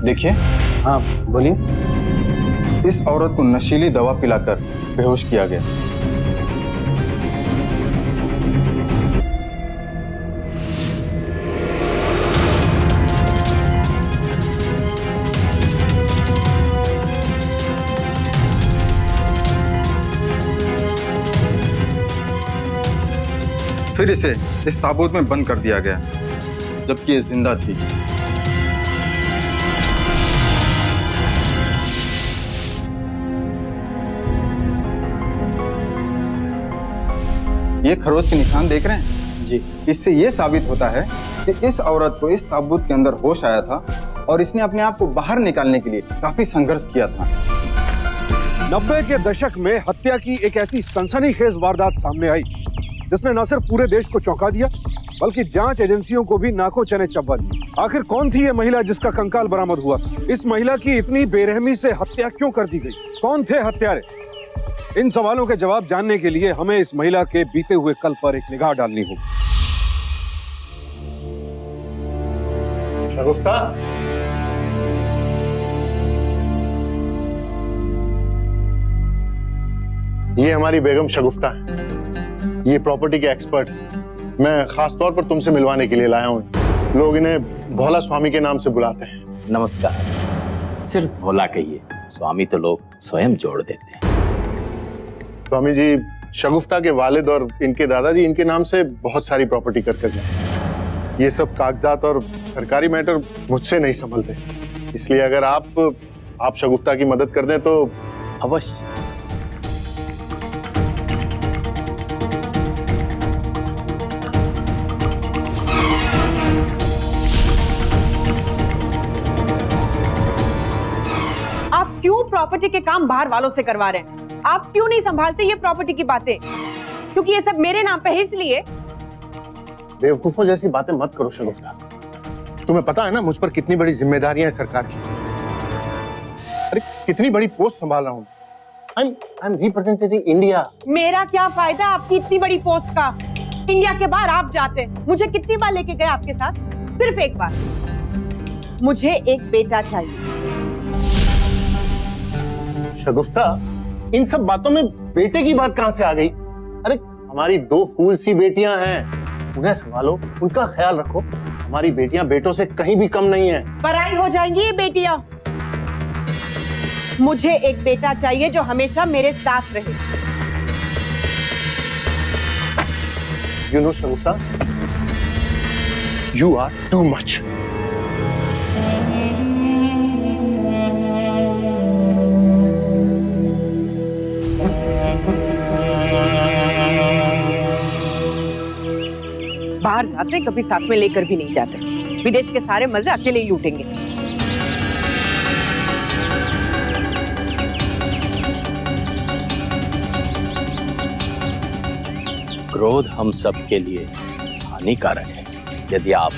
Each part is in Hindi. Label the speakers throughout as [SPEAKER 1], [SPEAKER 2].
[SPEAKER 1] देखिए।
[SPEAKER 2] हाँ बोलिए।
[SPEAKER 1] इस औरत को नशीली दवा पिलाकर बेहोश किया गया। फिर इसे इस ताबूत में बंद कर दिया गया, जबकि ये जिंदा थी। ये खरोच के निशान देख रहे हैं
[SPEAKER 2] जी।
[SPEAKER 1] इससे ये साबित होता है कि इस औरत को इस ताबूत के अंदर होश आया था और इसने अपने आप को बाहर निकालने के लिए काफी संघर्ष किया था।
[SPEAKER 3] 90 के दशक में हत्या की एक ऐसी सनसनीखेज वारदात सामने आई जिसने न सिर्फ पूरे देश को चौंका दिया बल्कि जांच एजेंसियों को भी नाकों चने चबा दिया। आखिर कौन थी ये महिला जिसका कंकाल बरामद हुआ था? इस महिला की इतनी बेरहमी से हत्या क्यों कर दी गई? कौन थे हत्यारे? इन सवालों के जवाब जानने के लिए हमें इस महिला के बीते हुए कल पर एक निगाह डालनी होगी।
[SPEAKER 4] शगुफ्ता, ये हमारी बेगम शगुफ्ता है। ये प्रॉपर्टी के एक्सपर्ट। मैं खास तौर पर तुमसे मिलवाने के लिए लाया हूँ। लोग इन्हें भोला स्वामी के नाम से बुलाते हैं।
[SPEAKER 2] नमस्कार। सिर्फ भोला कहिए, स्वामी तो लोग स्वयं जोड़ देते हैं।
[SPEAKER 4] स्वामी जी, शगुफ्ता के वालिद और इनके दादाजी इनके नाम से बहुत सारी प्रॉपर्टी करके गए। ये सब कागजात और सरकारी मैटर मुझसे नहीं संभलते, इसलिए अगर आप शगुफ्ता की मदद कर दें तो।
[SPEAKER 2] अवश्य।
[SPEAKER 5] आप क्यों प्रॉपर्टी के काम बाहर वालों से करवा रहे हैं? आप क्यों नहीं संभालते ये प्रॉपर्टी की बातें? क्योंकि ये सब मेरे नाम पे है, इसलिए।
[SPEAKER 4] बेवकूफों जैसी बातें मत करो शगुफ्ता। तुम्हें पता है ना मुझ पर कितनी बड़ी जिम्मेदारियां हैं सरकार की। अरे कितनी बड़ी पोस्ट संभाल रहा हूं। I am representing India.
[SPEAKER 5] मेरा क्या फायदा आपकी इतनी बड़ी पोस्ट का? इंडिया के बाहर आप जाते, मुझे कितनी बार लेके गए आपके साथ? सिर्फ एक बार। मुझे एक बेटा चाहिए।
[SPEAKER 4] शगुफ्ता, इन सब बातों में बेटे की बात कहां से आ गई? अरे हमारी 2 फूल सी बेटियां हैं, उन्हें संभालो, उनका ख्याल रखो। हमारी बेटियां बेटों से कहीं भी कम नहीं हैं।
[SPEAKER 5] पराई हो जाएंगी ये बेटियां। मुझे एक बेटा चाहिए जो हमेशा मेरे साथ रहे।
[SPEAKER 4] You know, Shagufta, you are too much.
[SPEAKER 5] बाहर जाते कभी साथ में लेकर भी नहीं जाते। विदेश के सारे मजे अकेले ही लूटेंगे।
[SPEAKER 2] क्रोध हम सब के लिए हानिकारक है। यदि आप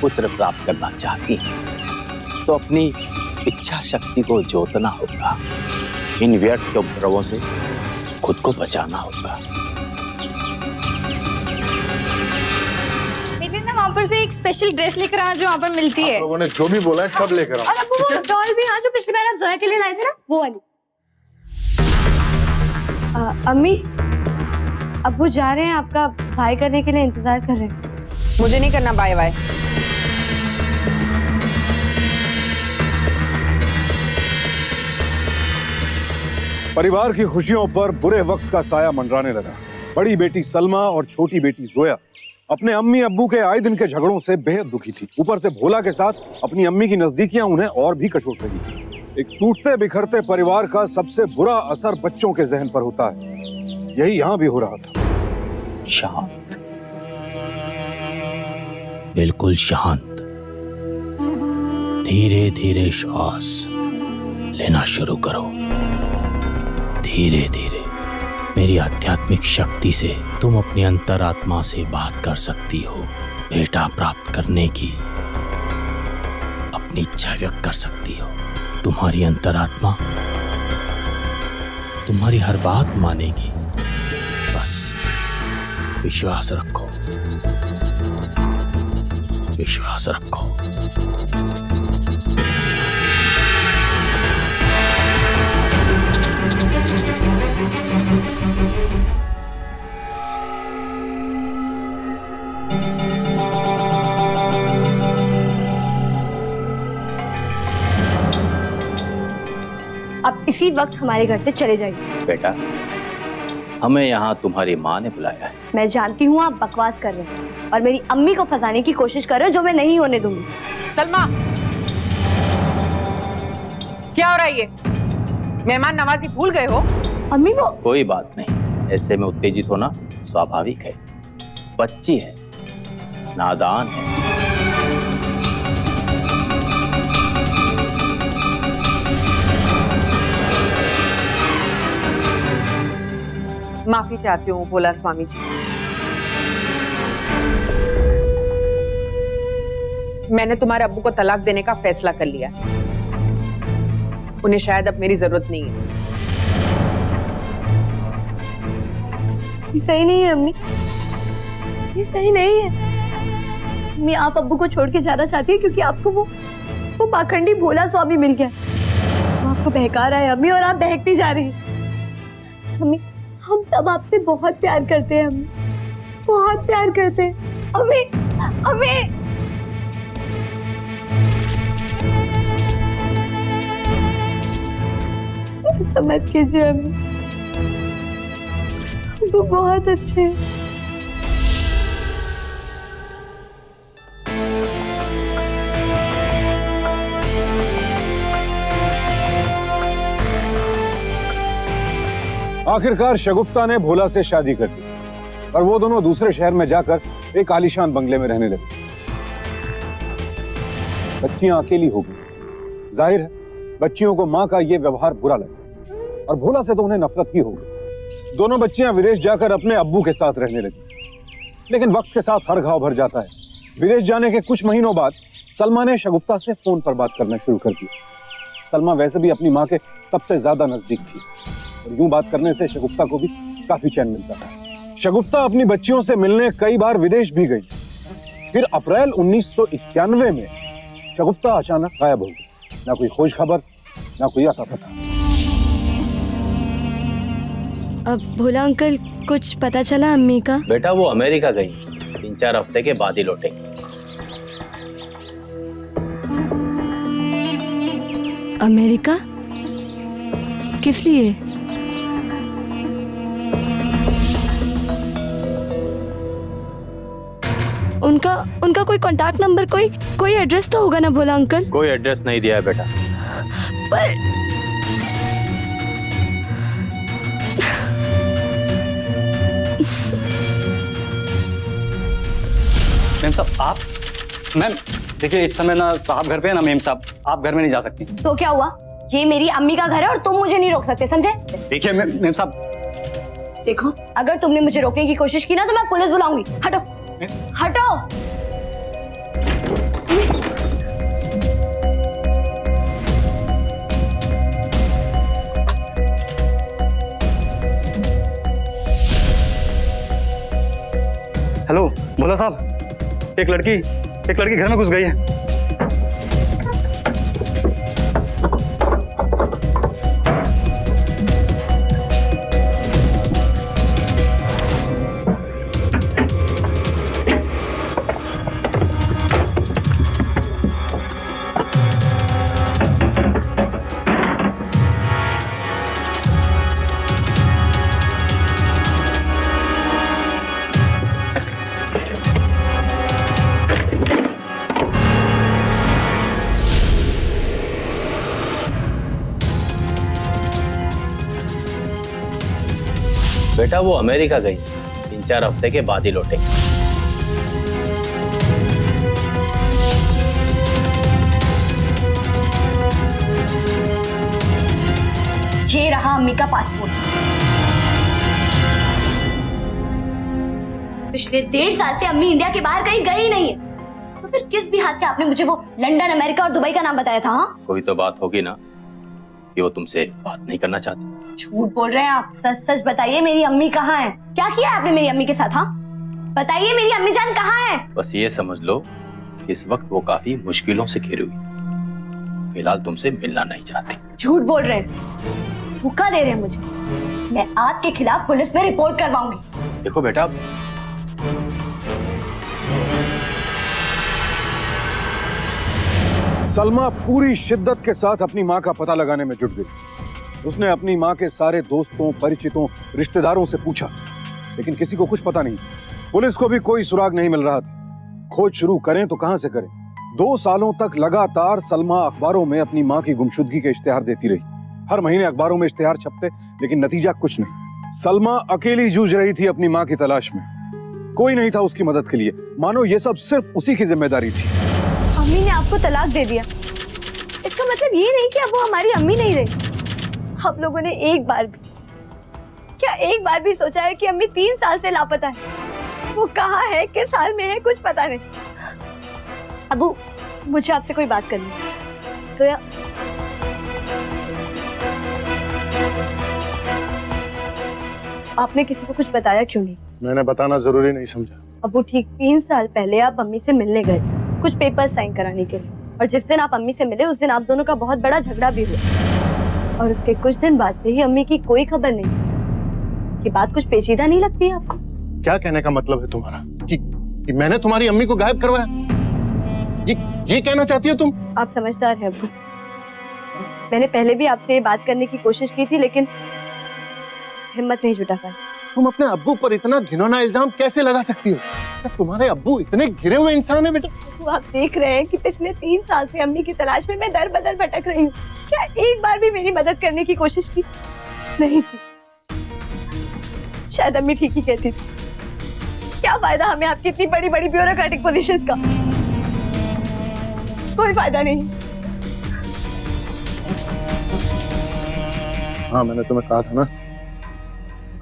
[SPEAKER 2] पुत्र प्राप्त करना चाहती हैं तो अपनी इच्छा शक्ति को जोतना होगा। इन व्यर्थ उपद्रवों से खुद को बचाना होगा।
[SPEAKER 6] वहाँ पर से एक स्पेशल ड्रेस लेकर आना जो वहाँ पर मिलती है।
[SPEAKER 4] लोगों ने जो भी बोला है सब लेकर आओ।
[SPEAKER 6] और अब्बू वो डॉल भी, हाँ, जो पिछली बार आप जोया के लिए लाए थे ना, वो वाली। अम्मी, अब्बू जा रहे हैं, आपका बाय करने के लिए इंतजार कर रहे हैं।
[SPEAKER 5] मुझे नहीं करना बाय बाय।
[SPEAKER 3] परिवार की खुशियों पर बुरे वक्त का साया मंडराने लगा। बड़ी बेटी सलमा और छोटी बेटी जोया अपने अम्मी अब्बू के आए दिन के झगड़ों से बेहद दुखी थी। ऊपर से भोला के साथ अपनी अम्मी की नजदीकियां उन्हें और भी कठोर लगी थी। एक टूटते बिखरते परिवार का सबसे बुरा असर बच्चों के जहन पर होता है। यही यहाँ भी हो रहा था।
[SPEAKER 2] शांत, बिल्कुल शांत। धीरे धीरे श्वास लेना शुरू करो। धीरे धीरे। मेरी आध्यात्मिक शक्ति से तुम अपनी अंतरात्मा से बात कर सकती हो। बेटा प्राप्त करने की अपनी इच्छा व्यक्त कर सकती हो। तुम्हारी अंतरात्मा तुम्हारी हर बात मानेगी। बस विश्वास रखो, विश्वास रखो।
[SPEAKER 6] अब इसी वक्त हमारे घर से चले जाइए।
[SPEAKER 2] बेटा, हमें यहाँ तुम्हारी माँ ने बुलाया है।
[SPEAKER 6] मैं जानती हूँ आप बकवास कर रहे हैं और मेरी अम्मी को फंसाने की कोशिश कर रहे हो, जो मैं नहीं होने दूंगी।
[SPEAKER 5] सलमा, क्या हो रहा है ये? मेहमान नवाजी भूल गए हो?
[SPEAKER 6] अम्मी वो
[SPEAKER 2] कोई बात नहीं, ऐसे में उत्तेजित होना स्वाभाविक है। बच्ची है, नादान है।
[SPEAKER 5] माफी चाहती हूँ भोला स्वामी जी। मैंने तुम्हारे अब्बू को तलाक देने का फैसला कर लिया। उन्हें शायद अब मेरी जरूरत नहीं है।
[SPEAKER 6] ये सही नहीं है अम्मी, ये सही नहीं है। अम्मी, आप अब्बू को छोड़ के जाना चाहती है क्योंकि आपको वो पाखंडी भोला स्वामी मिल गया। वो आपको बहका रहा है अम्मी, और आप बहकती जा रही हैं। अम्मी, हम सब आपसे बहुत प्यार करते हैं अम्मी, बहुत प्यार करते हैं। अम्मी, अम्मी, ऐसा मत कीजिए अम्मी, वो बहुत अच्छे हैं।
[SPEAKER 3] आखिरकार शगुफ्ता ने भोला से शादी कर दी और वो दोनों दूसरे शहर में जाकर एक आलीशान बंगले में रहने लगे। बच्चियां अकेली हो गई। जाहिर है बच्चियों को मां का ये व्यवहार बुरा लगा और भोला से तो उन्हें नफरत ही हो गई। दोनों बच्चियां विदेश जाकर अपने अब्बू के साथ रहने लगी। लेकिन वक्त के साथ हर घाव भर जाता है। विदेश जाने के कुछ महीनों बाद सलमा ने शगुफ्ता से फोन पर बात करना शुरू कर दी। सलमा वैसे भी अपनी मां के सबसे ज्यादा नजदीक थी और यूं बात करने से शगुफ्ता को भी काफी चैन मिलता था। शगुफ्ता अपनी बच्चियों से मिलने कई बार विदेश भी गई। फिर अप्रैल 1991 में शगुफ्ता अचानक गायब हो गई। ना कोई खोज खबर, ना कोई आता पता।
[SPEAKER 6] अब भोला अंकल, कुछ पता चला अम्मी का?
[SPEAKER 2] बेटा, वो अमेरिका गई, 3-4 हफ्ते के बाद ही लौटेंगे।
[SPEAKER 6] अमेरिका? किस लिए? उनका कोई कांटेक्ट नंबर, कोई एड्रेस तो होगा ना भोला अंकल?
[SPEAKER 2] कोई एड्रेस नहीं दिया है बेटा।
[SPEAKER 6] पर
[SPEAKER 7] मेम साहब, आप? मैम देखिए, इस समय ना साहब घर पे है ना मेम साहब, आप घर में नहीं जा सकती।
[SPEAKER 6] तो क्या हुआ? ये मेरी अम्मी का घर है और तुम मुझे नहीं रोक सकते, समझे?
[SPEAKER 7] देखिए मेम साहब,
[SPEAKER 6] देखो, अगर तुमने मुझे रोकने की कोशिश की ना तो मैं पुलिस बुलाऊंगी। हटो, हटो।
[SPEAKER 7] हेलो भोला साहब, एक लड़की घर में घुस गई है।
[SPEAKER 2] बेटा, वो अमेरिका गई, 3-4 हफ्ते के बाद ही लौटेंगे।
[SPEAKER 6] ये रहा अम्मी का पासपोर्ट। पिछले 1.5 साल से अम्मी इंडिया के बाहर कहीं गई नहीं है, तो फिर किस भी हाथ से आपने मुझे वो लंदन, अमेरिका और दुबई का नाम बताया था? हाँ,
[SPEAKER 2] कोई तो बात होगी ना कि वो तुमसे बात नहीं करना चाहती।
[SPEAKER 6] झूठ बोल रहे हैं आप। सच सच बताइए, मेरी अम्मी कहाँ है? क्या किया है आपने मेरी अम्मी के साथ? हाँ बताइए, मेरी अम्मी जान कहाँ है?
[SPEAKER 2] बस ये समझ लो, इस वक्त वो काफी मुश्किलों से घिरी हुई, फिलहाल तुमसे मिलना नहीं चाहती।
[SPEAKER 6] झूठ बोल रहे हैं। धोखा दे रहे हैं मुझे। मैं आपके खिलाफ पुलिस में रिपोर्ट करवाऊंगी।
[SPEAKER 2] देखो बेटा,
[SPEAKER 3] सलमा पूरी शिद्दत के साथ अपनी माँ का पता लगाने में जुट गई। उसने अपनी माँ के सारे दोस्तों, परिचितों, रिश्तेदारों से पूछा, लेकिन किसी को कुछ पता नहीं। पुलिस को भी कोई सुराग नहीं मिल रहा था। खोज शुरू करें तो कहां से करें? 2 सालों तक लगातार सलमा अखबारों में अपनी माँ की गुमशुदगी के इश्तेहार देती रही। हर महीने अखबारों में इश्तेहार छपते, लेकिन नतीजा कुछ नहीं। सलमा अकेली जूझ रही थी अपनी माँ की तलाश में। कोई नहीं था उसकी मदद के लिए, मानो ये सब सिर्फ उसी की जिम्मेदारी थी।
[SPEAKER 6] अम्मी ने आपको तलाक दे दिया, इसका मतलब ये नहीं कि अब वो हमारी अम्मी नहीं रही। आप लोगों ने एक बार भी सोचा है कि अम्मी 3 साल से लापता है? वो कहाँ है, किस हाल में है, कुछ पता नहीं। अबू, मुझे आपसे कोई बात करनी है। सोया, आपने किसी को कुछ बताया क्यों नहीं?
[SPEAKER 4] मैंने बताना जरूरी नहीं समझा।
[SPEAKER 6] अबू, ठीक 3 साल पहले आप अम्मी से मिलने गए थे, कुछ पेपर साइन कराने के लिए, और जिस दिन आप अम्मी से मिले उस दिन आप दोनों का बहुत बड़ा झगड़ा भी हुआ, और उसके कुछ दिन बाद से ही अम्मी की कोई खबर नहीं। ये बात कुछ पेचीदा नहीं लगती है आपको?
[SPEAKER 4] क्या कहने का मतलब है तुम्हारा कि मैंने तुम्हारी अम्मी को गायब करवाया? ये कहना चाहती हो तुम?
[SPEAKER 6] आप समझदार हैं अबू। मैंने पहले भी आपसे ये बात करने की कोशिश की थी, लेकिन हिम्मत नहीं जुटा पाई।
[SPEAKER 4] तुम अपने अब्बू पर इतना घिनौना इल्जाम कैसे लगा सकती हो? तुम्हारे अब्बू इतने घिरे हुए इंसान है बेटा।
[SPEAKER 6] तो आप देख रहे हैं कि पिछले 3 साल से अम्मी की तलाश में मैं दर बदर भटक रही हूँ। क्या एक बार भी मेरी मदद करने की कोशिश की? नहीं की। शायद अम्मी ठीक ही कहती थी। क्या फायदा हमें आपकी इतनी बड़ी बड़ी ब्यूरोक्रेटिक पोजीशंस का? कोई फायदा नहीं।
[SPEAKER 4] हाँ, मैंने तुम्हें कहा था ना,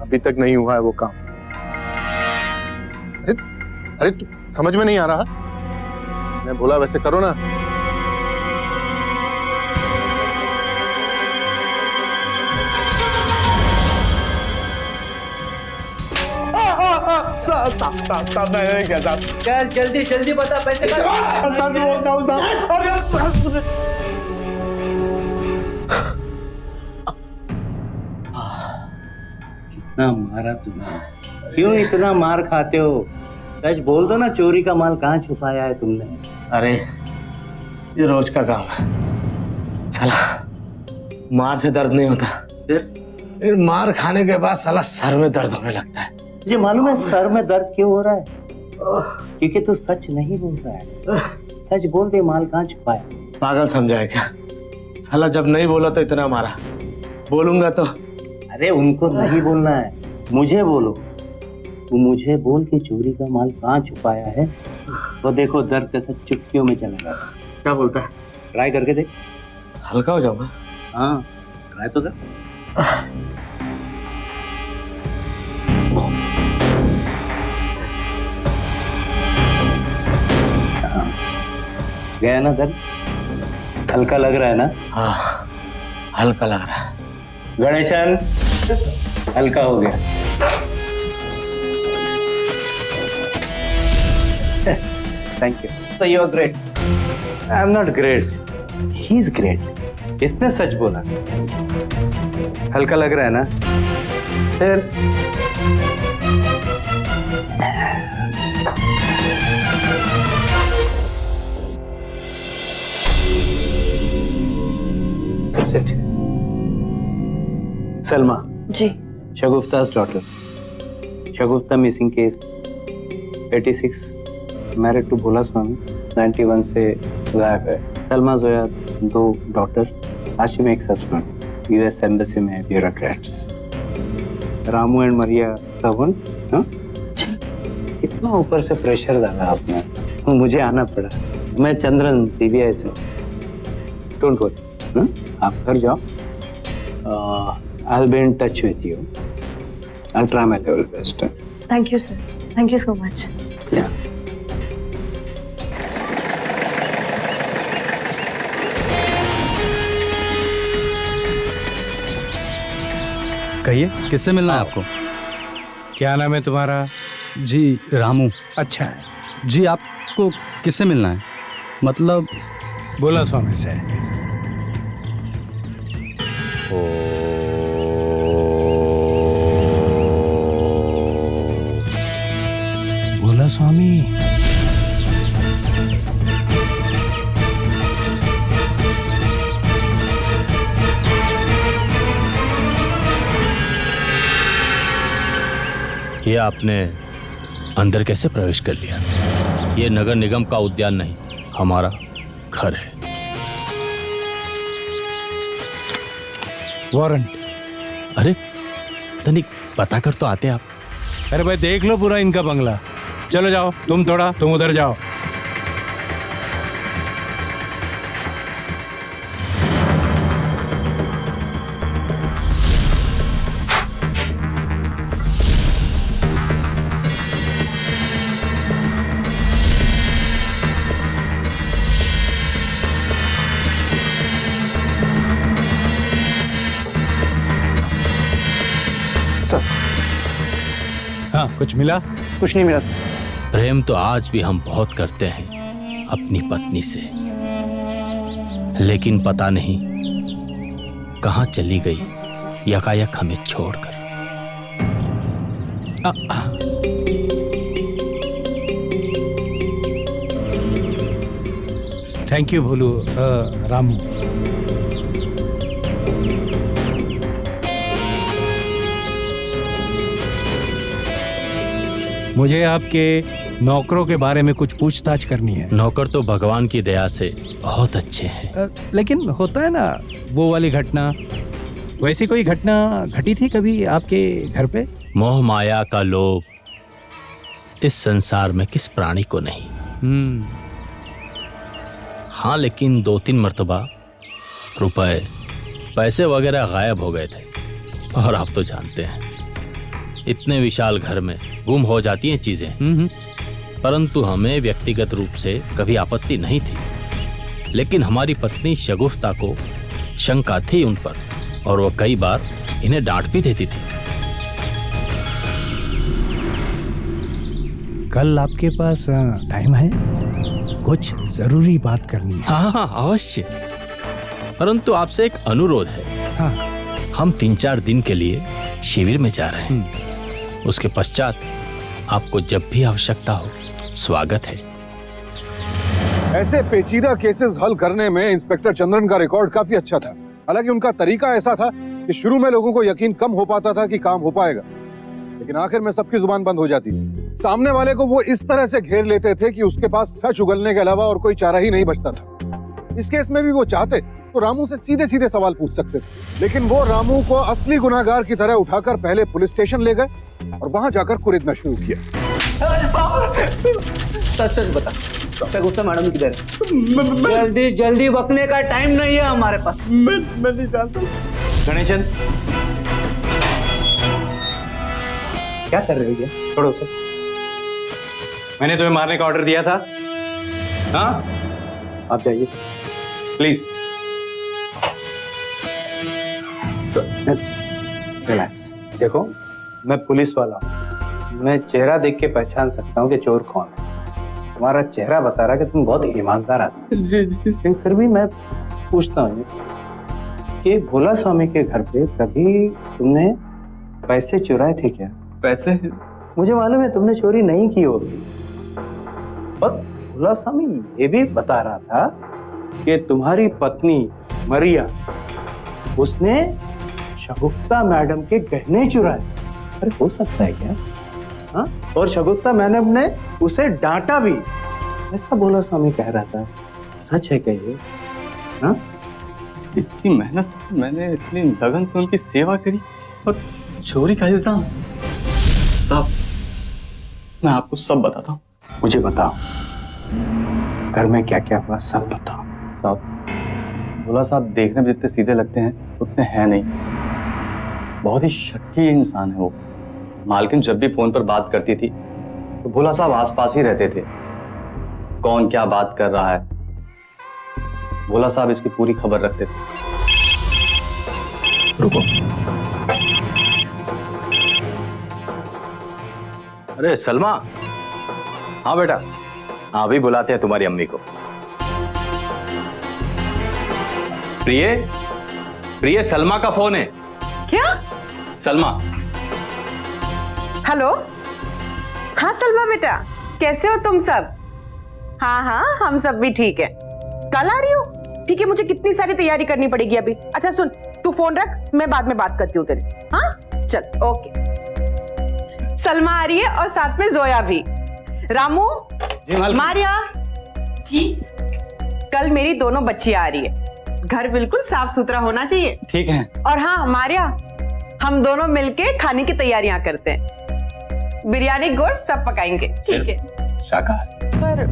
[SPEAKER 4] अभी तक नहीं हुआ है वो काम। अरे तू समझ में नहीं आ रहा? मैं बोला वैसे करो ना।
[SPEAKER 2] यार जल्दी जल्दी बता, पैसे
[SPEAKER 8] कितना मारा तुम्हें? क्यों इतना मार खाते हो? सच बोल दो ना, चोरी का माल कहाँ छुपाया है तुमने?
[SPEAKER 9] अरे ये रोज का काम है साला, मार से दर्द नहीं होता, फिर मार खाने के बाद साला सर में दर्द होने लगता है।
[SPEAKER 8] मुझे मालूम है सर में दर्द क्यों हो रहा है, क्योंकि तू सच नहीं बोल रहा है। सच बोल दे, माल कहाँ छुपाया?
[SPEAKER 9] पागल समझा है क्या? साला जब नहीं बोला तो इतना मारा, बोलूंगा तो?
[SPEAKER 8] अरे उनको नहीं बोलना है, मुझे बोलो। तू मुझे बोल के चोरी का माल कहाँ छुपाया है, तो देखो दर्द कैसे चुटकियों में चला जाएगा।
[SPEAKER 9] क्या बोलता है?
[SPEAKER 8] ट्राई करके देख।
[SPEAKER 9] हल्का हो जाऊंगा।
[SPEAKER 8] हाँ, ट्राई तो कर। गया ना दर्द? हल्का लग रहा है ना?
[SPEAKER 9] हाँ, हल्का लग रहा है।
[SPEAKER 8] गणेशन, हल्का हो गया। Thank you.
[SPEAKER 9] So you are great.
[SPEAKER 8] I am not great, he is great. इसने सच बोला। हल्का लग रहा है ना? फिर Sit. Salma
[SPEAKER 6] ji.
[SPEAKER 8] Shagufta's daughter. Shagufta missing case 86, married to Bhola Swami, 91 से गायब है। सलमा जोया 2 डॉटर, हाशिम एक हस्बैंड, यूएस एम्बेसी में ब्यूरोक्रेट्स। रामू एंड मरिया रवन। हाँ, कितना ऊपर से प्रेशर डाला आपने, मुझे आना पड़ा। मैं चंद्रन सीबीआई से। डोंट वरी, आप घर जाओ। I'll be in touch with you. I'll try my level best.
[SPEAKER 6] Thank you sir, thank you so much.
[SPEAKER 8] Yeah.
[SPEAKER 7] कहिए, किससे मिलना है आपको?
[SPEAKER 10] क्या नाम है तुम्हारा?
[SPEAKER 7] जी रामू।
[SPEAKER 10] अच्छा है,
[SPEAKER 7] जी आपको किससे मिलना है? मतलब
[SPEAKER 10] भोला स्वामी से।
[SPEAKER 7] ओ
[SPEAKER 10] भोला स्वामी।
[SPEAKER 2] ये आपने अंदर कैसे प्रवेश कर लिया? ये नगर निगम का उद्यान नहीं, हमारा घर है।
[SPEAKER 10] वारंट।
[SPEAKER 2] अरे तनिक पता कर तो आते आप।
[SPEAKER 10] अरे भाई देख लो पूरा इनका बंगला। चलो जाओ, तुम उधर जाओ। हाँ, कुछ मिला?
[SPEAKER 8] कुछ नहीं मिला।
[SPEAKER 2] प्रेम तो आज भी हम बहुत करते हैं अपनी पत्नी से, लेकिन पता नहीं कहाँ चली गई यकायक हमें छोड़कर।
[SPEAKER 10] थैंक यू भोलू, रामू। मुझे आपके नौकरों के बारे में कुछ पूछताछ करनी है।
[SPEAKER 2] नौकर तो भगवान की दया से बहुत अच्छे हैं।
[SPEAKER 10] लेकिन होता है ना वो वाली घटना, वैसी कोई घटना घटी थी कभी आपके घर पे?
[SPEAKER 2] मोह माया का लोभ इस संसार में किस प्राणी को नहीं। हाँ, लेकिन 2-3 मर्तबा रुपए पैसे वगैरह गायब हो गए थे। और आप तो जानते हैं इतने विशाल घर में गुम हो जाती हैं चीजें। परंतु हमें व्यक्तिगत रूप से कभी आपत्ति नहीं थी, लेकिन हमारी पत्नी शगुफ्ता को शंका थी उन पर, और वो कई बार इन्हें डांट भी देती थी।
[SPEAKER 10] कल आपके पास टाइम है? कुछ जरूरी बात करनी है।
[SPEAKER 2] हाँ, अवश्य। परंतु आपसे एक अनुरोध है।
[SPEAKER 10] हाँ।
[SPEAKER 2] हम 3-4 दिन के लिए शिविर में जा रहे हैं। उसके पश्चात आपको जब भी आवश्यकता हो स्वागत है।
[SPEAKER 3] ऐसे पेचीदा केसेस हल करने में इंस्पेक्टर चंद्रन का रिकॉर्ड काफी अच्छा था। हालांकि उनका तरीका ऐसा था कि शुरू में लोगों को यकीन कम हो पाता था कि काम हो पाएगा, लेकिन आखिर में सबकी जुबान बंद हो जाती थी। सामने वाले को वो इस तरह से घेर लेते थे कि उसके पास सच उगलने के अलावा और कोई चारा ही नहीं बचता था। इस केस में भी वो चाहते तो रामू से सीधे सीधे सवाल पूछ सकते थे, लेकिन वो रामू को असली गुनाहगार की तरह उठाकर पहले पुलिस स्टेशन ले गए और वहां जाकर कुरेदना शुरू किया।
[SPEAKER 8] सच बता, शगुफ्ता मैडम किधर है? जल्दी जल्दी बकने का टाइम नहीं है हमारे पास। मैं नहीं जानता। गणेशन, क्या कर रहे हो ये? छोड़ो सर।
[SPEAKER 7] मैंने तुम्हें मारने का ऑर्डर दिया था। हाँ,
[SPEAKER 8] आप जाइए
[SPEAKER 7] प्लीज।
[SPEAKER 8] रिलैक्स। देखो, मैं पुलिस वाला हूँ, मैं चेहरा देख के पहचान सकता हूँ कि चोर कौन है। तुम्हारा चेहरा बता रहा कि तुम बहुत ईमानदार आदमी। जी। फिर भी मैं पूछता हूँ कि भोला स्वामी के घर पे कभी तुमने पैसे चुराए थे क्या?
[SPEAKER 7] पैसे?
[SPEAKER 8] मुझे मालूम है तुमने चोरी नहीं की होगी, और भोला स्वामी ये भी बता रहा था कि तुम्हारी पत्नी मरिया, उसने शगुफ्ता मैडम के गहने चुराए। अरे हो सकता है क्या? हाँ, और शगुफ्ता मैडम ने उसे डांटा भी, ऐसा भोला स्वामी कह रहा था। सच है क्या ये? हाँ,
[SPEAKER 7] इतनी मेहनत से मैंने, इतनी लगन से उनकी सेवा करी, और चोरी का इल्जाम? साहब, मैं आपको सब बताता हूँ।
[SPEAKER 8] मुझे बताओ, घर में क्या क्या हुआ सब बताओ।
[SPEAKER 7] साहब, भोला साहब देखने में जितने सीधे लगते हैं उतने हैं नहीं। बहुत ही शक्की इंसान है वो। मालकिन जब भी फोन पर बात करती थी तो भोला साहब आसपास ही रहते थे। कौन क्या बात कर रहा है, भोला साहब इसकी पूरी खबर रखते थे।
[SPEAKER 2] रुको। अरे सलमा। हाँ बेटा, हाँ अभी बुलाते हैं तुम्हारी अम्मी को। प्रिय, प्रिय, सलमा का फोन है।
[SPEAKER 5] क्या?
[SPEAKER 2] सलमा।
[SPEAKER 5] हेलो। हाँ सलमा बेटा, कैसे हो तुम सब? हाँ हाँ, हम सब भी ठीक है। कल आ रही हो? ठीक है, मुझे कितनी सारी तैयारी करनी पड़ेगी अभी। अच्छा सुन, तू फोन रख, मैं बाद में बात करती हूँ तेरे से। हाँ चल, ओके। सलमा आ रही है और साथ में जोया भी। रामू,
[SPEAKER 7] जी मालकिन।
[SPEAKER 5] मारिया जी, कल मेरी दोनों बच्ची आ रही है। घर बिल्कुल साफ सुथरा होना चाहिए।
[SPEAKER 7] ठीक है।
[SPEAKER 5] और हाँ मारिया, हम दोनों मिलके खाने की तैयारियां करते हैं। बिरयानी गोश्त सब पकाएंगे। ठीक है।
[SPEAKER 2] शाकाहारी।
[SPEAKER 5] पर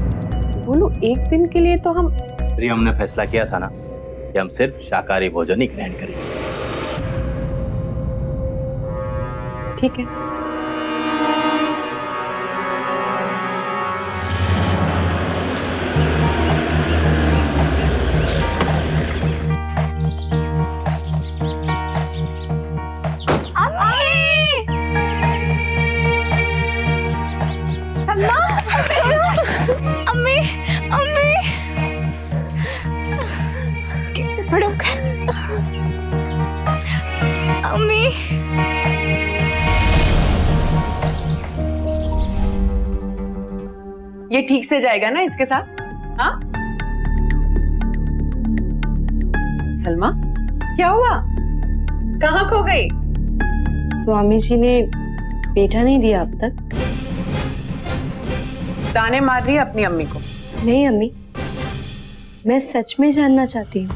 [SPEAKER 5] बोलो, एक दिन के लिए तो हम
[SPEAKER 2] प्रिय, हमने फैसला किया था ना कि हम सिर्फ शाकाहारी भोजन ही ग्रहण करेंगे।
[SPEAKER 5] ठीक है।
[SPEAKER 6] अम्मी अम्मी बड़ो अम्मी
[SPEAKER 5] ये ठीक से जाएगा ना इसके साथ? हाँ सलमा, क्या हुआ? कहाँ खो गई?
[SPEAKER 6] स्वामी जी ने बेटा नहीं दिया अब तक।
[SPEAKER 5] ताने मार रही है अपनी अम्मी को।
[SPEAKER 6] नहीं अम्मी, मैं सच में जानना चाहती हूँ।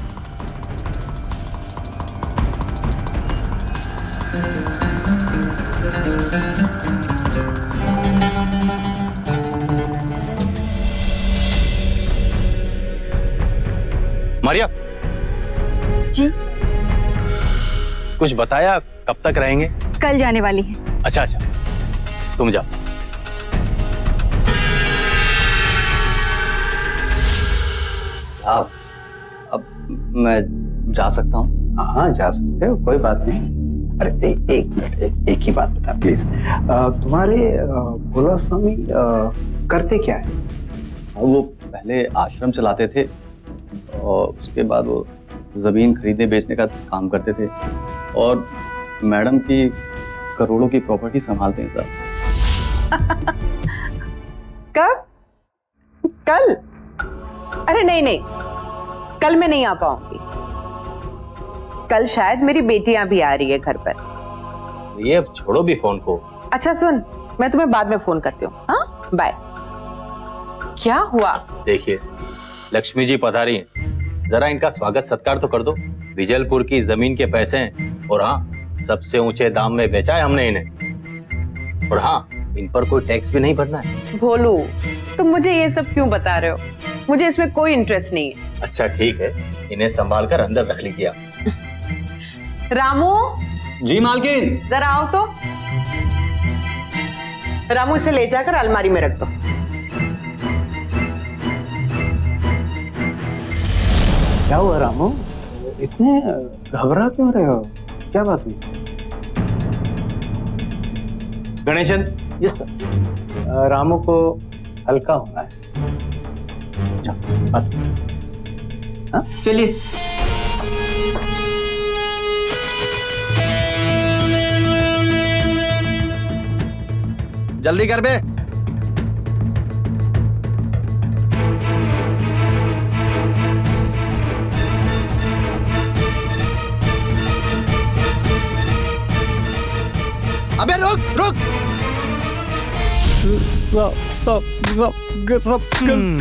[SPEAKER 2] मारिया
[SPEAKER 6] जी,
[SPEAKER 2] कुछ बताया कब तक रहेंगे?
[SPEAKER 6] कल जाने वाली है।
[SPEAKER 2] अच्छा अच्छा, तुम जाओ।
[SPEAKER 7] साहब, अब मैं जा सकता हूँ?
[SPEAKER 8] हाँ जा सकते हो, कोई बात नहीं। अरे एक मिनट, एक ही बात बता प्लीज। तुम्हारे भोला स्वामी करते क्या है?
[SPEAKER 7] वो पहले आश्रम चलाते थे और उसके बाद वो जमीन खरीदने बेचने का काम करते थे और मैडम की करोड़ों की प्रॉपर्टी संभालते हैं साहब।
[SPEAKER 5] कब? कल? अरे नहीं नहीं, कल मैं नहीं आ पाऊंगी। कल शायद मेरी बेटियां भी आ रही है घर पर।
[SPEAKER 2] ये अब छोड़ो भी फोन को।
[SPEAKER 5] अच्छा सुन, मैं तुम्हें बाद में फोन करती हूँ। हाँ बाय। क्या हुआ?
[SPEAKER 2] देखिए, लक्ष्मी जी पधारी हैं, जरा इनका स्वागत सत्कार तो कर दो। विजयपुर की जमीन के पैसे हैं और हाँ, सबसे ऊंचे दाम में बेचा है हमने इन्हें। और हाँ, इन पर कोई टैक्स भी नहीं भरना है।
[SPEAKER 5] भोलू, तुम मुझे ये सब क्यों बता रहे हो? मुझे इसमें कोई इंटरेस्ट नहीं है।
[SPEAKER 2] अच्छा ठीक है, इन्हें संभाल कर अंदर रख लीजिए आप।
[SPEAKER 5] रामू,
[SPEAKER 7] जी मालकिन।
[SPEAKER 5] जरा आओ तो। रामू, इसे ले जाकर अलमारी में रख दो।
[SPEAKER 8] क्या हुआ रामू, इतने घबरा क्यों रहे हो? क्या बात हुई?
[SPEAKER 2] गणेशन,
[SPEAKER 8] जिस रामू को हल्का होना है। जाओ, बात। हाँ चलिए।
[SPEAKER 10] जल्दी कर बे। अबे रुक रुक।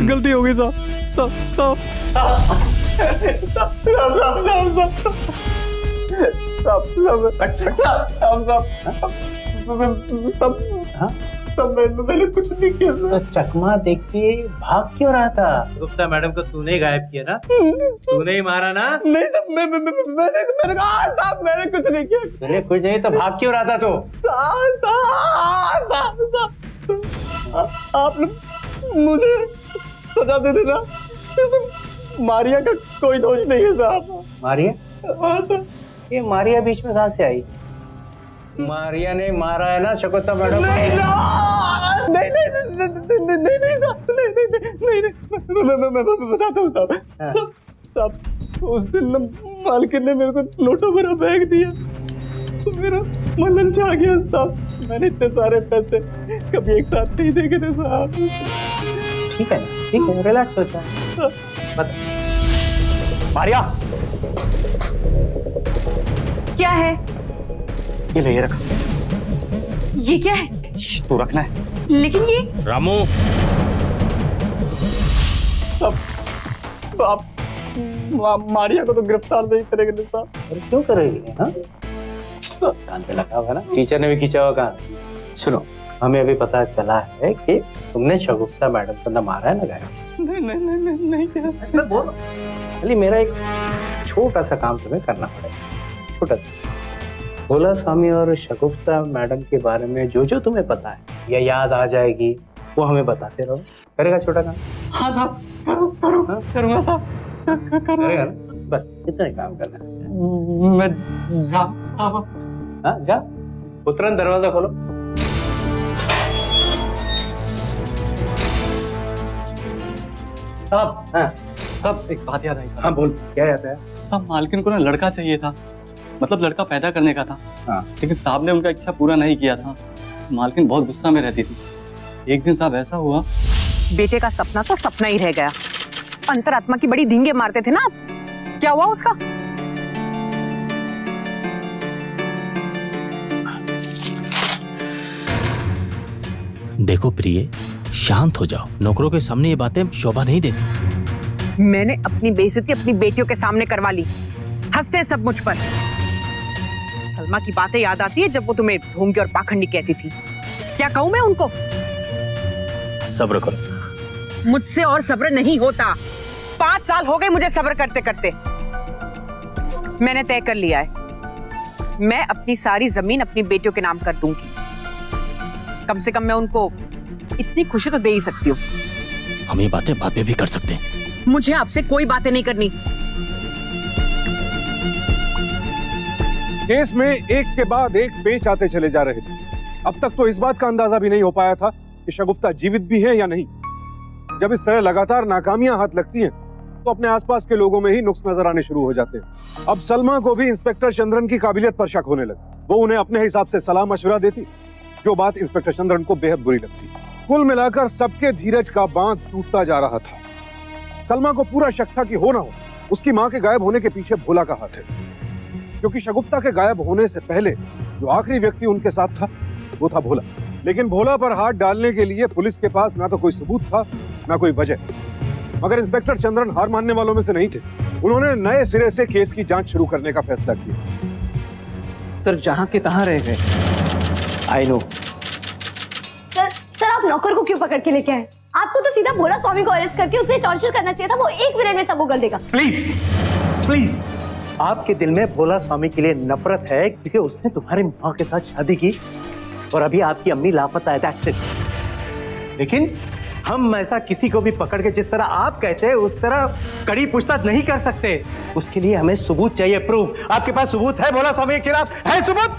[SPEAKER 7] गलती हो गई
[SPEAKER 8] मैंने कुछ नहीं किया। तो चकमा देख के भाग क्यों रहा था?
[SPEAKER 9] गुप्ता मैडम को तूने ही गायब किया ना? तूने ही मारा ना?
[SPEAKER 7] नहीं साहब, मैंने कहा साहब, मैंने कुछ नहीं किया।
[SPEAKER 8] मैंने कुछ नहीं तो भाग क्यों रहा था तू?
[SPEAKER 7] आप मुझे सजा दे देना। मारिया का कोई दोष नहीं है साहब।
[SPEAKER 8] मारिया?
[SPEAKER 7] हाँ सर।
[SPEAKER 8] ये मारिया बीच में कहाँ से आई? मारिया ने मारा है ना शकुंतला मैडम?
[SPEAKER 7] नहीं साहब, मैं बताता हूँ साहब। साहब, उस दिन ना मालकिन ने मेरे को लोटा भरा बैग दिया तो मेरा मन ललचा गया साहब।
[SPEAKER 9] मैंने इतने सारे पैसे कभी एक साथ नहीं देखे थे साहब।
[SPEAKER 8] ठीक है रिलैक्स हो जा। बता मारिया,
[SPEAKER 5] क्या है
[SPEAKER 7] ये ले, ये रख।
[SPEAKER 5] ये? क्या है?
[SPEAKER 7] तू रखना है।
[SPEAKER 5] लेकिन ये
[SPEAKER 10] रामू,
[SPEAKER 7] आप मारिया को तो गिरफ्तार नहीं करेंगे साहब।
[SPEAKER 8] अरे क्यों करेगी? हाँ कान पे लगा हुआ ना, टीचर ने भी खींचा हुआ कान। सुनो, हमें अभी पता चला है कि तुमने शगुफ्ता मैडम को न मारा है न गाया। नहीं बोलो। चलिए मेरा एक छोटा सा काम तुम्हें करना पड़ेगा, छोटा सा। भोला स्वामी और शगुफ्ता मैडम के बारे में जो जो तुम्हें पता है या याद आ जाएगी वो हमें बताते रहो। करेगा छोटा काम?
[SPEAKER 7] हाँ साहब, करूँगा साहब,
[SPEAKER 8] करेगा ना? बस इतना ही काम करना है।
[SPEAKER 7] मैं
[SPEAKER 8] हाँ जा, तुरंत दरवाजा खोलो।
[SPEAKER 7] साहब,
[SPEAKER 8] हाँ
[SPEAKER 7] साहब एक बात याद आई साहब।
[SPEAKER 8] हाँ बोल, क्या याद है?
[SPEAKER 7] साहब मालकिन को ना लड़का चाहिए था, मतलब लड़का पैदा करने का था।
[SPEAKER 8] हाँ।
[SPEAKER 7] लेकिन साहब ने उनका इच्छा पूरा नहीं किया था। मालकिन बहुत गुस्सा में रहती थी। एक दिन साहब ऐसा हुआ,
[SPEAKER 5] बेटे का सपना तो सपना ही रह गया। अंतरात्मा की बड़ी धींगे मारते थे ना आप। क्या हुआ उसका?
[SPEAKER 10] देखो प्रिय, शांत हो जाओ। नौकरों के सामने ये बातें शोभा नहीं देती।
[SPEAKER 5] मैंने अपनी बेइज्जती अपनी बेटियों के सामने करवा ली। हंसते हैं सब मुझ पर। सलमा की बातें याद आती है जब वो तुम्हें ढोंगी और पाखंडी कहती थी। क्या कहूं मैं उनको?
[SPEAKER 10] सब्र करो।
[SPEAKER 5] मुझसे और सब्र नहीं होता। 5 साल हो गए मुझे सब्र करते करते। मैंने तय कर लिया है, मैं अपनी सारी जमीन अपनी बेटियों के नाम कर दूंगी। कम से कम मैं उनको इतनी खुशी तो दे ही सकती हूँ।
[SPEAKER 10] हम ये बातें बाद में भी कर सकते हैं।
[SPEAKER 5] मुझे आपसे कोई बातें नहीं करनी।
[SPEAKER 3] केस में एक के बाद एक पेच आते चले जा रहे थे। अब तक तो इस बात का अंदाजा भी नहीं हो पाया था कि शगुफ्ता जीवित भी है या नहीं। जब इस तरह लगातार नाकामियां हाथ लगती हैं, तो अपने आसपास के लोगों में ही नुक्स नजर आने शुरू हो जाते हैं। अब सलमा को भी इंस्पेक्टर चंद्रन की काबिलियत पर शक होने लगा। वो उन्हें अपने हिसाब से सलाह मशवरा देती, जो बात इंस्पेक्टर चंद्रन को बेहद बुरी लगती। कुल मिलाकर सबके धीरज का बांध टूटता जा रहा था। सलमा को पूरा शक था कि हो ना हो उसकी मां के गायब होने के पीछे भोला का हाथ है, क्योंकि शगुफ्ता के गायब होने से पहले जो आखिरी व्यक्ति उनके साथ था वो था भोला। लेकिन भोला पर हाथ डालने के लिए पुलिस के पास ना तो कोई सबूत था ना कोई वजह। मगर इंस्पेक्टर चंद्रन हार मानने वालों में से नहीं थे। उन्होंने नए सिरे से केस की जांच शुरू करने का फैसला किया।
[SPEAKER 8] सर जहां के तहां रह गए। I know.
[SPEAKER 6] सर आप नौकर को क्यों पकड़ के लेके आए? आपको तो सीधा भोला स्वामी को अरेस्ट करके उसे टॉर्चर करना चाहिए था। वो 1 मिनट में सब उगल देगा।
[SPEAKER 8] प्लीज प्लीज, आपके दिल में भोला स्वामी के लिए नफरत है क्योंकि उसने तुम्हारी माँ के साथ शादी की और अभी आपकी अम्मी लापता है। लेकिन हम ऐसा किसी को भी पकड़ के जिस तरह आप कहते हैं उस तरह कड़ी पूछताछ नहीं कर सकते। उसके लिए हमें सबूत चाहिए, प्रूफ। आपके पास सबूत है भोला स्वामी के खिलाफ? है सबूत?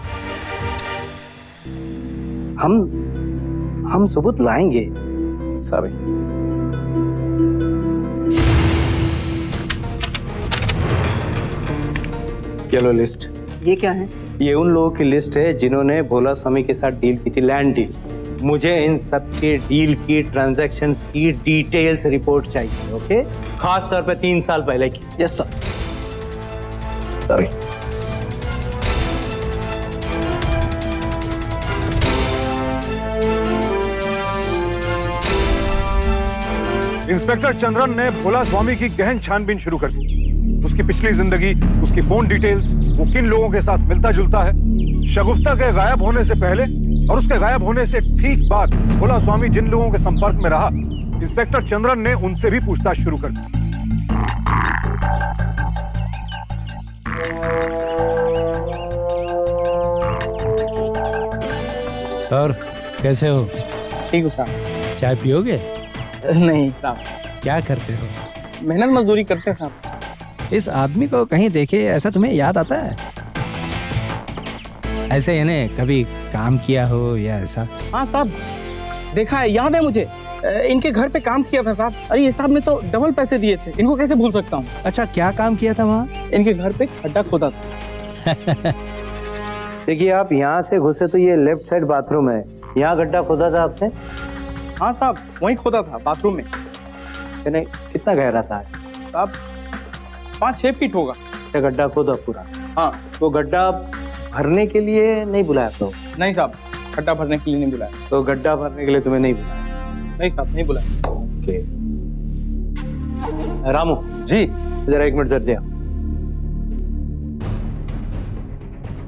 [SPEAKER 8] हम सबूत लाएंगे। सॉरी। Yellow list.
[SPEAKER 5] ये क्या है?
[SPEAKER 8] ये उन लोगों की लिस्ट है जिन्होंने भोला स्वामी के साथ डील की थी, लैंड डील। मुझे इन सब के डील की, ट्रांजैक्शंस की डिटेल्स रिपोर्ट चाहिए। ओके? खास तौर पे 3 साल पहले की। Yes sir. Sorry.
[SPEAKER 3] Inspector Chandran ने भोला स्वामी की गहन छानबीन शुरू कर दी। उसकी पिछली जिंदगी, उसकी फोन डिटेल्स, वो किन लोगों के साथ मिलता जुलता है, शगुफ्ता के गायब होने से पहले और उसके गायब होने से ठीक बाद भोला स्वामी जिन लोगों के संपर्क में रहा, इंस्पेक्टर चंद्रन ने उनसे भी पूछताछ शुरू कर दी।
[SPEAKER 10] और कैसे हो?
[SPEAKER 9] ठीक हो साहब?
[SPEAKER 10] चाय पियोगे?
[SPEAKER 9] नहीं साहब।
[SPEAKER 10] क्या करते हो?
[SPEAKER 9] मेहनत मजदूरी करते हैं साहब।
[SPEAKER 10] इस आदमी को कहीं देखे ऐसा तुम्हें याद आता है? ऐसे इन्हें कभी काम किया हो या ऐसा?
[SPEAKER 9] हाँ साहब, देखा है, याद है मुझे। इनके घर पे काम किया था साहब। अरे ये साहब ने तो डबल पैसे दिए थे, इनको कैसे भूल सकता हूँ।
[SPEAKER 10] अच्छा, क्या काम किया था वहाँ?
[SPEAKER 9] इनके घर पे खड्डा खोदा था।
[SPEAKER 8] देखिए आप यहाँ से घुसे तो ये लेफ्ट साइड बाथरूम है, यहाँ गड्ढा खोदा था आपने?
[SPEAKER 11] हाँ साहब, वहीं खोदा था बाथरूम में।
[SPEAKER 8] यानी कितना गहरा था?
[SPEAKER 11] साहब 5-6 फीट होगा।
[SPEAKER 8] ये गड्ढा खोदा पूरा?
[SPEAKER 11] हाँ।
[SPEAKER 8] तो गड्ढा भरने के लिए नहीं बुलाया तो?
[SPEAKER 11] नहीं साहब, गड्ढा भरने के लिए नहीं बुलाया।
[SPEAKER 8] तो गड्ढा भरने के लिए तुम्हें नहीं बुलाया?
[SPEAKER 11] नहीं साहब, नहीं बुलाया।
[SPEAKER 8] ओके। रामू
[SPEAKER 7] जी।
[SPEAKER 8] जरा 1 मिनट सर दिया।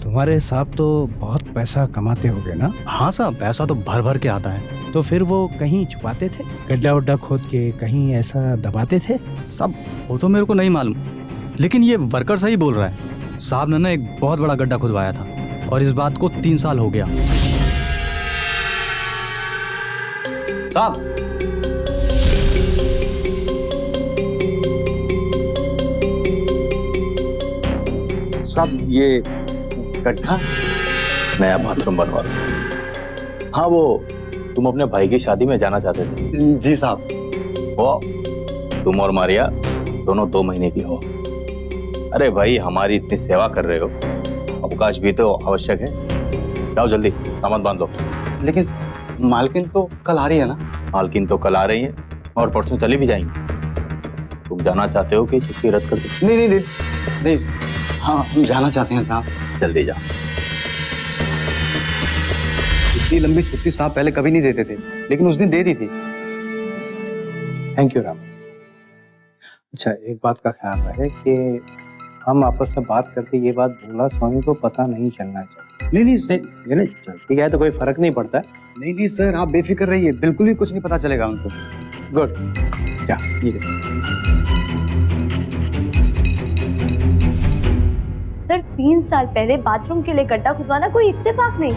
[SPEAKER 10] तुम्हारे साहब तो बहुत पैसा कमाते होगे ना?
[SPEAKER 7] हाँ साहब, पैसा तो भर भर के आता है।
[SPEAKER 10] तो फिर वो कहीं छुपाते थे, गड्ढा उड्ढा खोद के कहीं ऐसा दबाते थे?
[SPEAKER 7] सब वो तो मेरे को नहीं मालूम, लेकिन ये वर्कर सही बोल रहा है। साहब ने ना एक बहुत बड़ा गड्ढा खुदवाया था और इस बात को 3 साल हो गया। साहब, साहब ये गड्ढा
[SPEAKER 2] नया बाथरूम बनवा दो। हाँ, वो तुम अपने भाई की शादी में जाना चाहते थे।
[SPEAKER 7] जी साहब।
[SPEAKER 2] वो तुम और मारिया दोनों 2 महीने की हो। अरे भाई, हमारी इतनी सेवा कर रहे हो, अवकाश भी तो आवश्यक है। जाओ जल्दी सामान बांध लो।
[SPEAKER 7] लेकिन मालकिन तो कल आ रही है ना?
[SPEAKER 2] मालकिन तो कल आ रही है और परसों चली भी जाएंगी। तुम जाना चाहते हो कि छुट्टी रद्द कर दो?
[SPEAKER 7] नहीं नहीं नहीं, नहीं हाँ हम जाना चाहते हैं साहब।
[SPEAKER 2] जल्दी जाओ।
[SPEAKER 7] इतनी लंबी छुट्टी साहब पहले कभी नहीं देते थे, लेकिन उस दिन दे दी थी।
[SPEAKER 8] Thank you Ram. अच्छा, एक बात का ख्याल रहे कि हम आपस में बात करके ये बात भोला स्वामी को पता नहीं चलना चाहिए।
[SPEAKER 7] नहीं नहीं सर,
[SPEAKER 8] ये नहीं चलती है तो कोई फर्क नहीं पड़ता है।
[SPEAKER 7] नहीं नहीं सर, आप बेफिक्र रहिए, बिल्कुल भी कुछ नहीं पता चलेगा उनको।
[SPEAKER 8] गुड। क्या ये देखो।
[SPEAKER 6] सर 3 साल पहले बाथरूम के लिए गड्ढा खुदवाना कोई इत्तेफाक नहीं।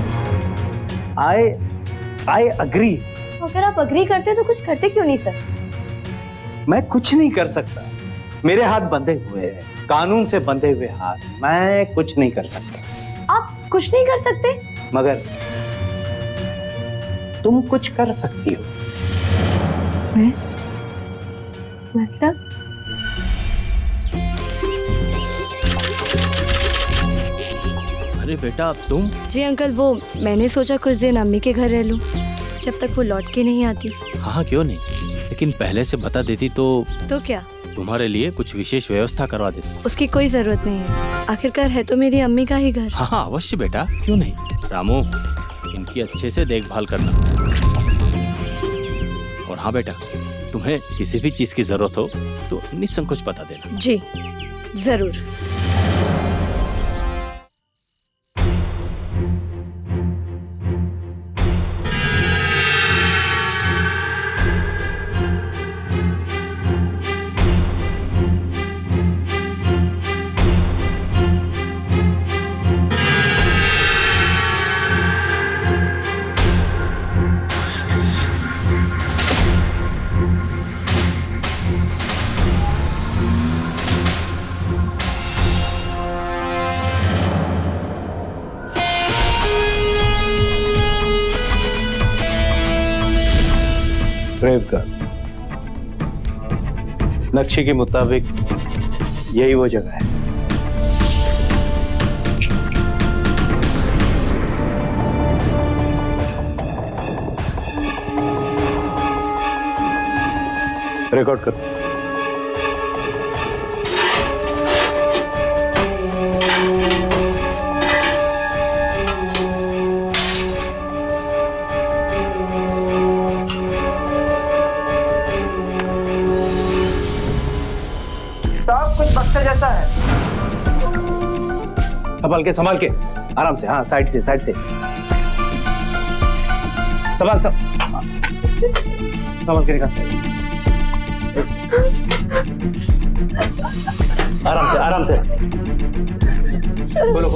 [SPEAKER 8] I agree.
[SPEAKER 6] अगर आप अग्री करते तो कुछ करते क्यों नहीं सर?
[SPEAKER 8] मैं कुछ नहीं कर सकता, मेरे हाथ बंधे हुए हैं, कानून से बंधे हुए हाथ, मैं कुछ नहीं कर सकता।
[SPEAKER 6] आप कुछ नहीं कर सकते?
[SPEAKER 8] मगर तुम कुछ कर सकती हो।
[SPEAKER 6] मैं? मतलब?
[SPEAKER 2] अरे बेटा, अब तुम?
[SPEAKER 6] जी अंकल, वो मैंने सोचा कुछ दिन अम्मी के घर रह लूं, जब तक वो लौट के नहीं आती।
[SPEAKER 2] हाँ, क्यों नहीं, लेकिन पहले से बता देती तो
[SPEAKER 6] क्या?
[SPEAKER 2] तुम्हारे लिए कुछ विशेष व्यवस्था करवा देती।
[SPEAKER 6] उसकी कोई जरूरत नहीं है, आखिरकार है तो मेरी अम्मी का ही घर।
[SPEAKER 2] हाँ हाँ अवश्य बेटा, क्यों नहीं। रामू, इनकी अच्छे से देखभाल करना। और हाँ बेटा, तुम्हें किसी भी चीज की जरूरत हो तो निसंकोच बता देना।
[SPEAKER 6] जी जरूर।
[SPEAKER 8] ग्रेवगढ़ नक्शे के मुताबिक यही वो जगह है। रिकॉर्ड करो।
[SPEAKER 11] कुछ बक्से जैसा है।
[SPEAKER 8] संभाल के आराम से। हाँ, साइड से संभाल के निकाल। आराम से बोलो।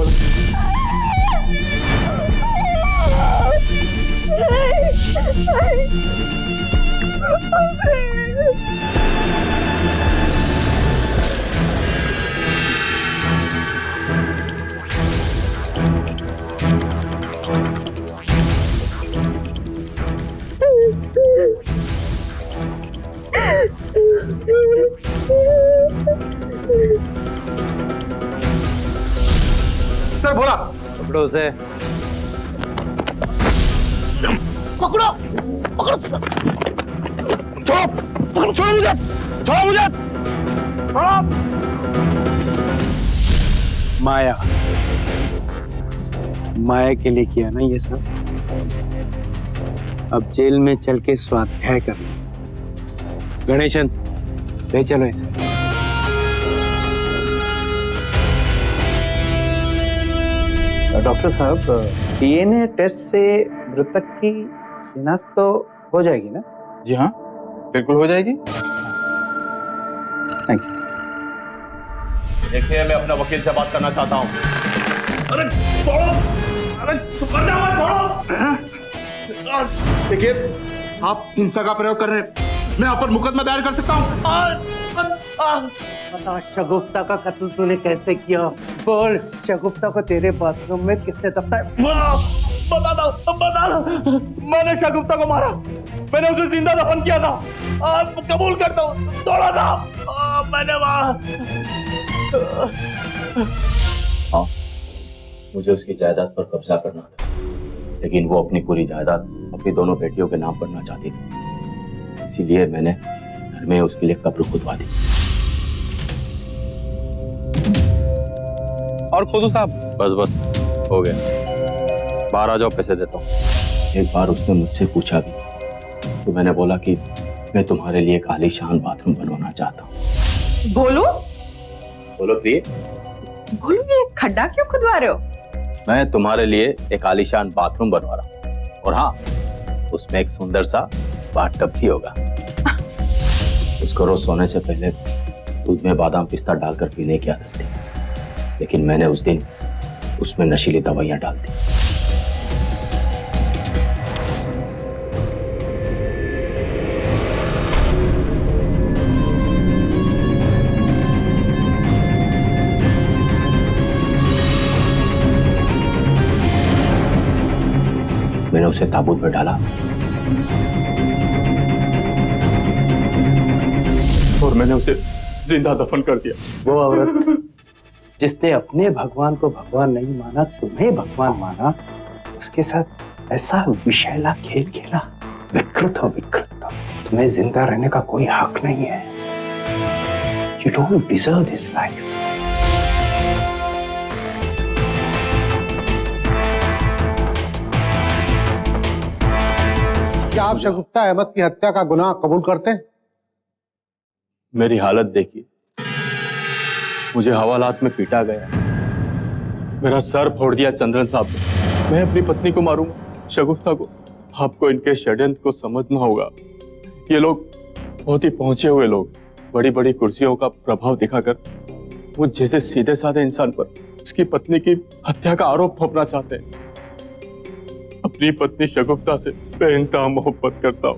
[SPEAKER 11] सर भोला,
[SPEAKER 8] पकड़ो उसे।
[SPEAKER 9] पकड़ो पकड़ो छोड़ो पकड़ो, छोड़ो मुझे, छोड़ो मुझे, छोड़ो।
[SPEAKER 8] माया, माया के लिए किया ना ये सब। अब जेल में चल के स्वाध्याय करना। गणेशन, ले चलो इसे। डॉक्टर साहब, डीएनए टेस्ट से मृतक की शिनाख्त तो हो जाएगी ना?
[SPEAKER 1] जी हाँ, बिल्कुल हो जाएगी।
[SPEAKER 8] Thank you.
[SPEAKER 2] देखिए, मैं अपना वकील से बात करना चाहता हूँ।
[SPEAKER 9] अरे छोड़ो, अरे छोड़ो, छोड़ो।
[SPEAKER 3] देखिए, आप हिंसा का प्रयोग कर रहे हैं, मैं आप पर मुकदमा दायर कर सकता हूँ।
[SPEAKER 8] बता, शगुफ्ता का कत्ल तूने कैसे किया? बोल, शगुफ्ता को तेरे बाथरूम में किसने दफनाया?
[SPEAKER 9] बता दो, मैंने शगुफ्ता को मारा, मैंने उसे जिंदा दफन किया था। कबूल करता हूँ, थोड़ा सा मैंने
[SPEAKER 2] हाँ, मुझे उसकी जायदाद पर कब्जा करना था, लेकिन वो अपनी पूरी जायदाद अपनी दोनों बेटियों के नाम करना चाहती थी। इसीलिए मैंने घर में उसके लिए कब्र खुदवा दी।
[SPEAKER 11] और खोदू साहब।
[SPEAKER 2] बस बस, हो गया। बाहर आ जाओ, पैसे देता हूँ। एक बार उसने मुझसे पूछा भी, तो मैंने बोला कि मैं तुम्हारे लिए एक आलीशान बाथरूम बनवाना चाहता हूँ।
[SPEAKER 5] भोलू,
[SPEAKER 2] बोलो प्रिय।
[SPEAKER 5] भोलू, ये खड्डा क्यों खुदवा रहे हो?
[SPEAKER 2] मैं तुम्हारे लिए एक आलीशान बाथरूम बनवा रहा हूँ, और हाँ, उसमें एक सुंदर सा बाथटब भी होगा। उसको रोज सोने से पहले दूध में बादाम पिस्ता डालकर पीने की आदत थी, लेकिन मैंने उस दिन उसमें नशीली दवाइयां डाल दी। मैंने उसे ताबूत में डाला
[SPEAKER 4] और मैंने उसे जिंदा दफन कर दिया।
[SPEAKER 8] वो औरत जिसने अपने भगवान को भगवान नहीं माना, तुम्हें भगवान माना, उसके साथ ऐसा विषैला खेल खेला। विकृत हो, विकृत हो। तुम्हें जिंदा रहने का कोई हक नहीं है। You don't deserve this life.
[SPEAKER 3] क्या आप शगुफ्ता अहमद की हत्या का गुनाह कबूल करते हैं?
[SPEAKER 2] मेरी हालत देखिए, मुझे हवालात में पीटा गया, मेरा सर फोड़ दिया चंद्रन साहब ने। मैं अपनी पत्नी को मारूंगा, शगुफ्ता को। आपको इनके षड्यंत्र को समझना होगा। ये लोग बहुत ही पहुंचे हुए लोग, बड़ी बड़ी कुर्सियों का प्रभाव दिखाकर वो जैसे सीधे साधे इंसान पर उसकी पत्नी की हत्या का आरोप थोपना चाहते हैं। अपनी पत्नी शगुफ्ता से बेइंतहा मोहब्बत करता हूं।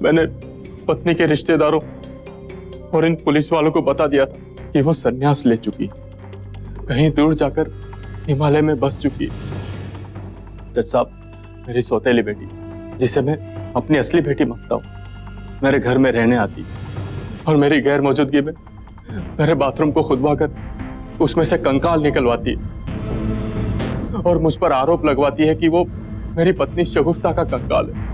[SPEAKER 2] मैंने पत्नी के रिश्तेदारों और इन पुलिस वालों को बता दिया था कि वो संन्यास ले चुकी, कहीं दूर जाकर हिमालय में बस चुकी। जज साहब, मेरी सौतेली बेटी, जिसे मैं अपनी असली बेटी मानता हूँ, मेरे घर में रहने आती और मेरी गैर मौजूदगी में मेरे बाथरूम को खुदवा कर उसमें से कंकाल निकलवाती और मुझ पर आरोप लगवाती है कि वो मेरी पत्नी शगुफ्ता का कंकाल है।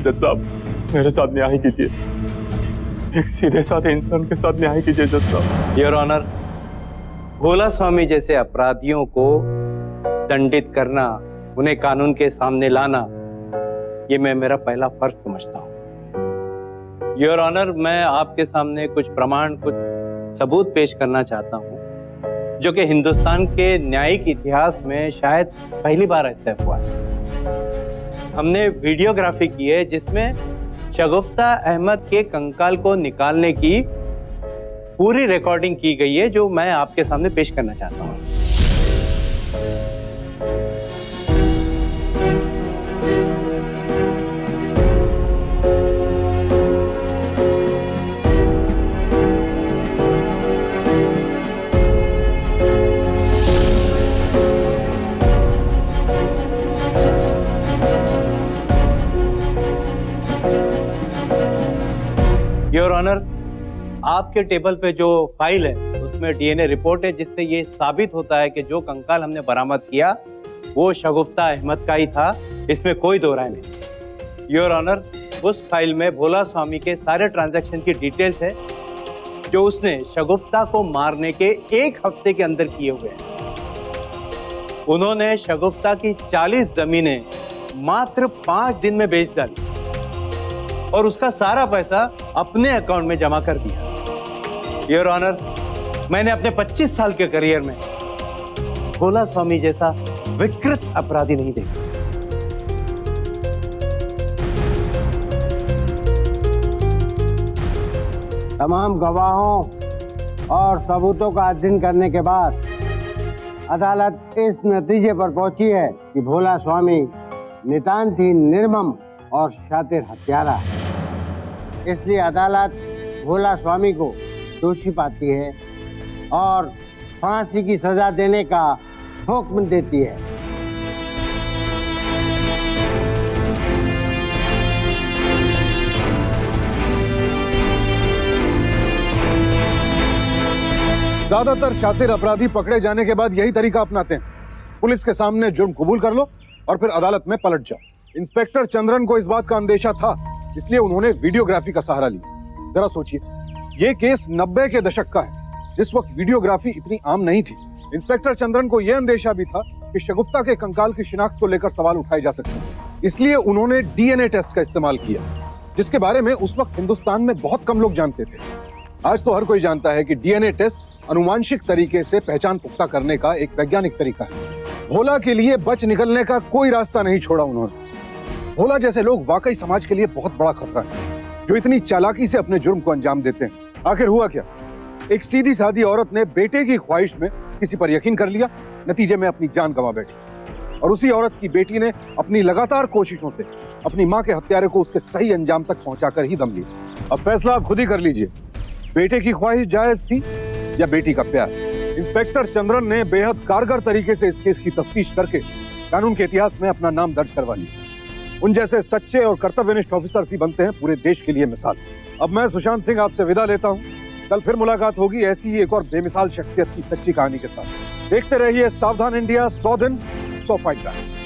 [SPEAKER 2] जज साहब, मेरे साथ न्याय कीजिए, एक सीधे साधे इंसान के साथ न्याय कीजिए जज साहब।
[SPEAKER 8] योर ऑनर, भोला स्वामी जैसे अपराधियों को दंडित करना, उन्हें कानून के सामने लाना, ये मैं मेरा पहला फर्ज समझता हूँ। योर ऑनर, मैं आपके सामने कुछ प्रमाण, कुछ सबूत पेश करना चाहता हूँ, जो कि हिंदुस्तान के न्यायिक इतिहास में शायद पहली बार ऐसा हुआ है। हमने वीडियोग्राफी की है जिसमें शगुफ्ता अहमद के कंकाल को निकालने की पूरी रिकॉर्डिंग की गई है, जो मैं आपके सामने पेश करना चाहता हूँ। योर ऑनर, आपके टेबल पे जो फाइल है उसमें डीएनए रिपोर्ट है जिससे ये साबित होता है कि जो कंकाल हमने बरामद किया वो शगुफ्ता अहमद का ही था, इसमें कोई दो राय नहीं। योर ऑनर, उस फाइल में भोला स्वामी के सारे ट्रांजैक्शन की डिटेल्स है जो उसने शगुफ्ता को मारने के 1 हफ्ते के अंदर किए हुए हैं। उन्होंने शगुफ्ता की 40 जमीनें मात्र 5 दिन में बेच डाली और उसका सारा पैसा अपने अकाउंट में जमा कर दिया। योर ऑनर, मैंने अपने 25 साल के करियर में भोला स्वामी जैसा विकृत अपराधी नहीं देखा।
[SPEAKER 12] तमाम गवाहों और सबूतों का अध्ययन करने के बाद अदालत इस नतीजे पर पहुंची है कि भोला स्वामी नितांत ही निर्मम और शातिर हत्यारा है। इसलिए अदालत भोला स्वामी को दोषी पाती है और फांसी की सजा देने का हुक्म देती है।
[SPEAKER 3] ज्यादातर शातिर अपराधी पकड़े जाने के बाद यही तरीका अपनाते हैं, पुलिस के सामने जुर्म कबूल कर लो और फिर अदालत में पलट जाओ। इंस्पेक्टर चंद्रन को इस बात का अंदेशा था, इसलिए उन्होंने वीडियोग्राफी का सहारा लिया। जरा सोचिए, ये केस 90 के दशक का है, जिस वक्त वीडियोग्राफी इतनी आम नहीं थी। इंस्पेक्टर चंद्रन को यह अंदेशा भी था कि शगुफ्ता के कंकाल की शिनाख्त को लेकर सवाल उठाए जा सकते हैं, इसलिए उन्होंने डीएनए टेस्ट का इस्तेमाल किया, जिसके बारे में उस वक्त हिंदुस्तान में बहुत कम लोग जानते थे। आज तो हर कोई जानता है कि डीएनए टेस्ट अनुवांशिक तरीके से पहचान पुख्ता करने का एक वैज्ञानिक तरीका है। भोला के लिए बच निकलने का कोई रास्ता नहीं छोड़ा उन्होंने। भोला जैसे लोग वाकई समाज के लिए बहुत बड़ा खतरा है, जो इतनी चालाकी से अपने जुर्म को अंजाम देते हैं। आखिर हुआ क्या? एक सीधी सादी औरत ने बेटे की ख्वाहिश में किसी पर यकीन कर लिया, नतीजे में अपनी जान गंवा बैठी। और उसी औरत की बेटी ने अपनी लगातार कोशिशों से अपनी मां के हत्यारे को उसके सही अंजाम तक पहुंचाकर ही दम लिया। अब फैसला आप खुद ही कर लीजिए, बेटे की ख्वाहिश जायज थी या बेटी का प्यार? इंस्पेक्टर चंद्रन ने बेहद कारगर तरीके से इस केस की तफ्तीश करके कानून के इतिहास में अपना नाम दर्ज करवा लिया। उन जैसे सच्चे और कर्तव्यनिष्ठ ऑफिसर्स ही बनते हैं पूरे देश के लिए मिसाल। अब मैं सुशांत सिंह आपसे विदा लेता हूं। कल फिर मुलाकात होगी ऐसी ही एक और बेमिसाल शख्सियत की सच्ची कहानी के साथ। देखते रहिए सावधान इंडिया, 100 दिन 100 फाइट बैक्स।